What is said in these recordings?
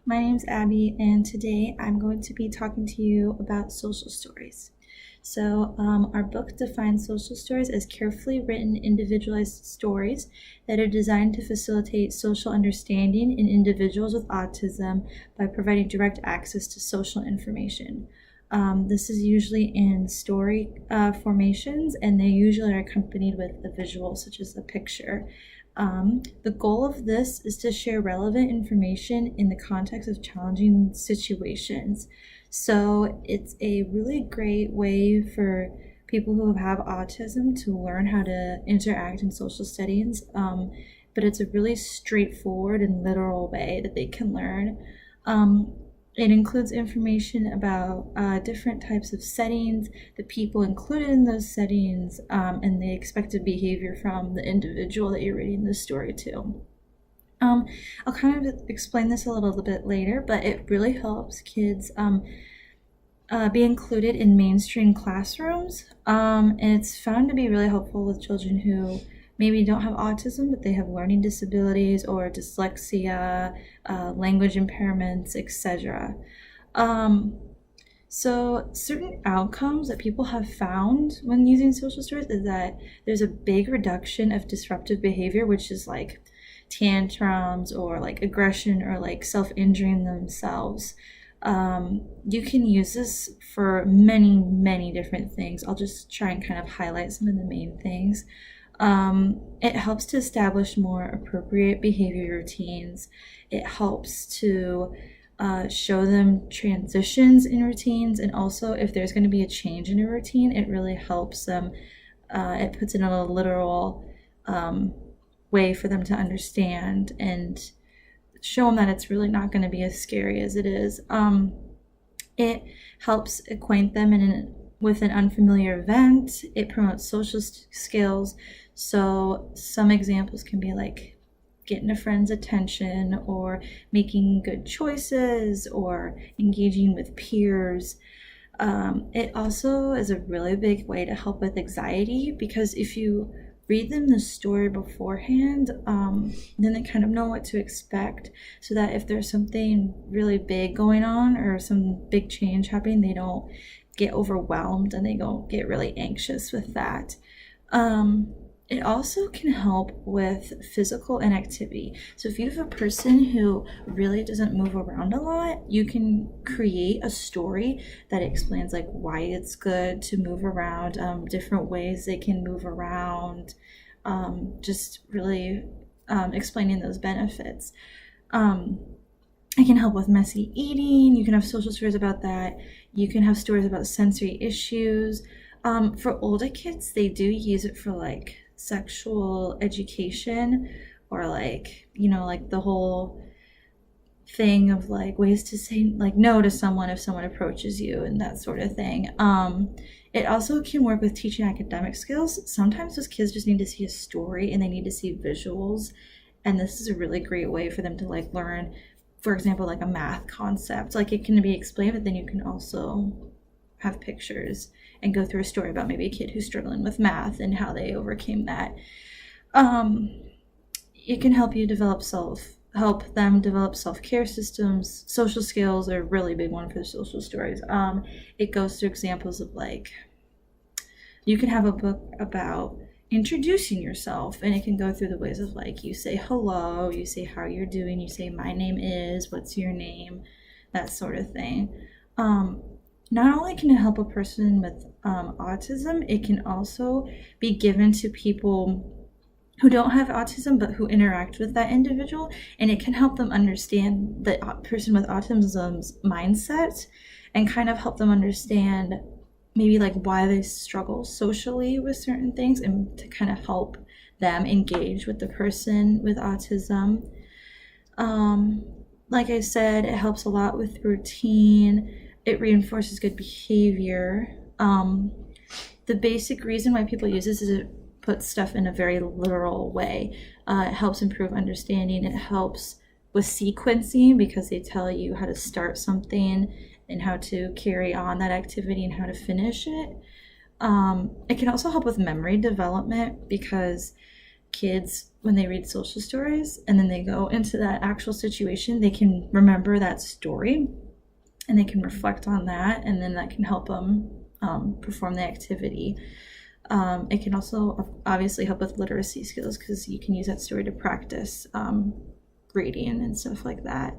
My name's Abby, and today I'm going to be talking to you about social stories. Our book defines social stories as carefully written, individualized stories that are designed to facilitate social understanding in individuals with autism by providing direct access to social information. This is usually in story formations, and they usually are accompanied with a visual, such as a picture. The goal of this is to share relevant information in the context of challenging situations. So it's a really great way for people who have autism to learn how to interact in social settings, but it's a really straightforward and literal way that they can learn. It includes information about different types of settings, the people included in those settings, and the expected behavior from the individual that you're reading the story to. I'll kind of explain this a little bit later, but it really helps kids be included in mainstream classrooms. And it's found to be really helpful with children who maybe don't have autism, but they have learning disabilities or dyslexia, language impairments, etc. So certain outcomes that people have found when using social stories is that there's a big reduction of disruptive behavior, which is like tantrums or like aggression or like self-injuring themselves. You can use this for many different things. I'll just try and kind of highlight some of the main things. It helps to establish more appropriate behavior routines. It helps to show them transitions in routines, and also if there's going to be a change in a routine, it really helps them. It puts it in a literal way for them to understand and show them that it's really not going to be as scary as it is. It helps acquaint them with an unfamiliar event. It promotes social skills. So some examples can be like getting a friend's attention or making good choices or engaging with peers. It also is a really big way to help with anxiety, because if you read them the story beforehand, then they kind of know what to expect, so that if there's something really big going on or some big change happening, they don't get overwhelmed and they don't get really anxious with that. It also can help with physical inactivity. So if you have a person who really doesn't move around a lot, you can create a story that explains like why it's good to move around, different ways they can move around, just really explaining those benefits. It can help with messy eating. You can have social stories about that. You can have stories about sensory issues. For older kids, they do use it for like sexual education, or like, like the whole thing of like ways to say like no to someone if someone approaches you and that sort of thing. It also can work with teaching academic skills. Sometimes those kids just need to see a story and they need to see visuals, and this is a really great way for them to like learn, for example, like a math concept. Like it can be explained, but then you can also have pictures and go through a story about maybe a kid who's struggling with math and how they overcame that. It can help them develop self-care systems. Social skills are a really big one for social stories. It goes through examples of like, you can have a book about introducing yourself, and it can go through the ways of like, you say hello, you say how you're doing, you say my name is, what's your name, that sort of thing. Not only can it help a person with autism, it can also be given to people who don't have autism but who interact with that individual, and it can help them understand the person with autism's mindset and kind of help them understand maybe like why they struggle socially with certain things, and to kind of help them engage with the person with autism. Like I said, it helps a lot with routine. It reinforces good behavior. The basic reason why people use this is it puts stuff in a very literal way. It helps improve understanding. It helps with sequencing, because they tell you how to start something and how to carry on that activity and how to finish it. It can also help with memory development, because kids, when they read social stories and then they go into that actual situation, they can remember that story and they can reflect on that, and then that can help them perform the activity. It can also obviously help with literacy skills because you can use that story to practice reading and stuff like that.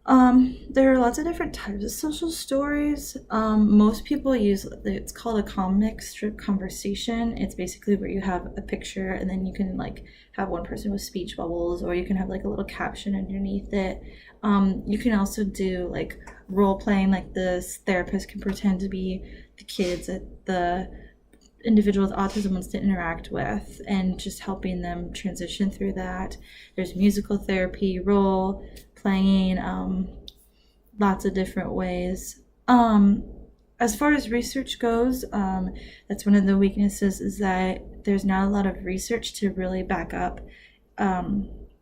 There are lots of different types of social stories. Most people use, it's called a comic strip conversation. It's basically where you have a picture and then you can like have one person with speech bubbles, or you can have like a little caption underneath it. You can also do like role playing, like this therapist can pretend to be the kids that the individual with autism wants to interact with, and just helping them transition through that. There's musical therapy, role playing, lots of different ways. As far as research goes, that's one of the weaknesses, is that there's not a lot of research to really back up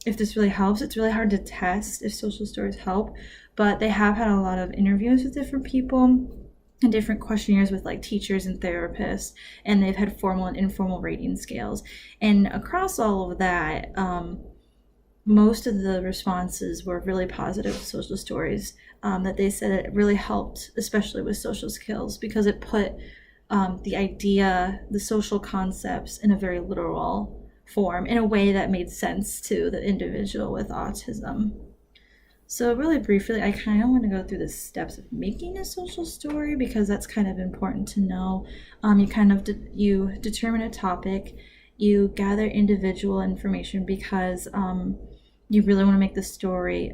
if this really helps. It's really hard to test if social stories help, but they have had a lot of interviews with different people and different questionnaires with like teachers and therapists, and they've had formal and informal rating scales. And across all of that, most of the responses were really positive social stories, that they said it really helped, especially with social skills, because it put the idea, the social concepts in a very literal form, in a way that made sense to the individual with autism. So really briefly, I kind of want to go through the steps of making a social story, because that's kind of important to know. You determine a topic, you gather individual information, because you really want to make the story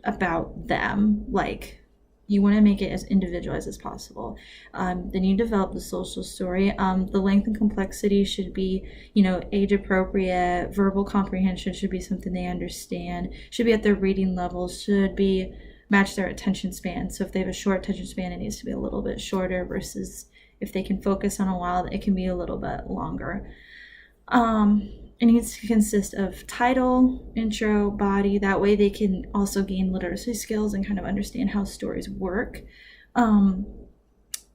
about them. Like, you want to make it as individualized as possible. Then you develop the social story. The length and complexity should be, age appropriate. Verbal comprehension should be something they understand. Should be at their reading level. Should be match their attention span. So if they have a short attention span, it needs to be a little bit shorter, versus if they can focus on a while, it can be a little bit longer. It needs to consist of title, intro, body. That way they can also gain literacy skills and kind of understand how stories work.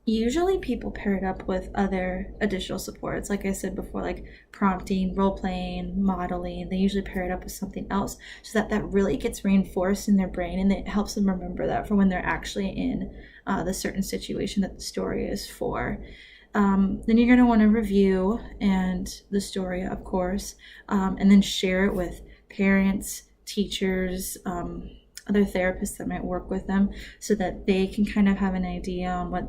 Usually people pair it up with other additional supports. Like I said before, like prompting, role-playing, modeling. They usually pair it up with something else, so that really gets reinforced in their brain, and it helps them remember that for when they're actually in the certain situation that the story is for. Then you're going to want to review the story, of course, and then share it with parents, teachers, other therapists that might work with them, so that they can kind of have an idea on what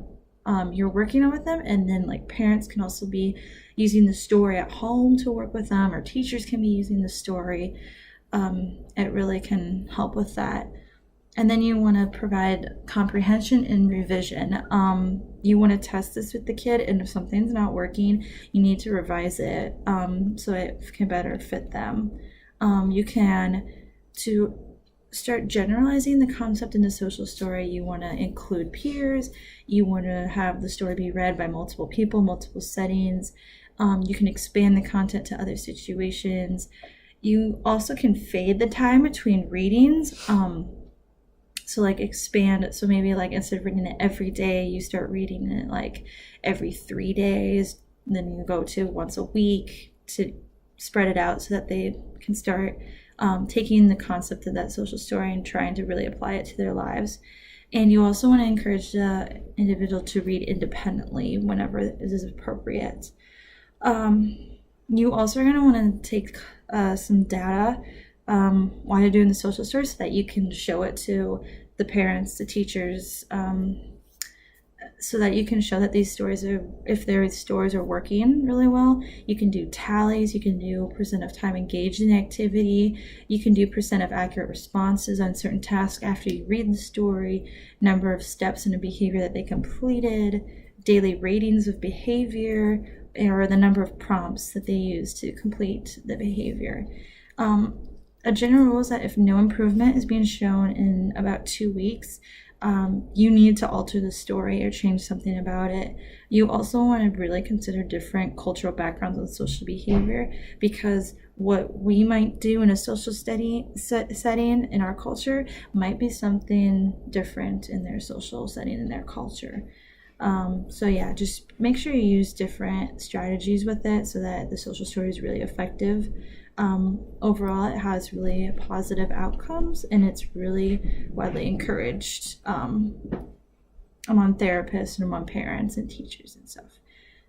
you're working on with them. And then like parents can also be using the story at home to work with them, or teachers can be using the story. It really can help with that. And then you want to provide comprehension and revision. You want to test this with the kid, and if something's not working, you need to revise it so it can better fit them. To start generalizing the concept in the social story, you want to include peers. You want to have the story be read by multiple people, multiple settings. You can expand the content to other situations. You also can fade the time between readings. So like expand, so maybe like instead of reading it every day, you start reading it like every 3 days, and then you go to once a week, to spread it out so that they can start taking the concept of that social story and trying to really apply it to their lives. And you also want to encourage the individual to read independently whenever it is appropriate. You also are going to want to take some data while you're doing the social story, so that you can show it to the parents, the teachers, so that you can show that these stories if their stories are working really well. You can do tallies, you can do % of time engaged in the activity, you can do % of accurate responses on certain tasks after you read the story, number of steps in a behavior that they completed, daily ratings of behavior, or the number of prompts that they use to complete the behavior. A general rule is that if no improvement is being shown in about 2 weeks, you need to alter the story or change something about it. You also want to really consider different cultural backgrounds on social behavior, because what we might do in a social setting in our culture might be something different in their social setting, in their culture. So yeah, just make sure you use different strategies with it so that the social story is really effective. Overall, it has really positive outcomes, and it's really widely encouraged among therapists and among parents and teachers and stuff.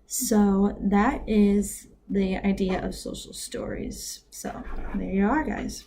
So that is the idea of social stories. So there you are, guys.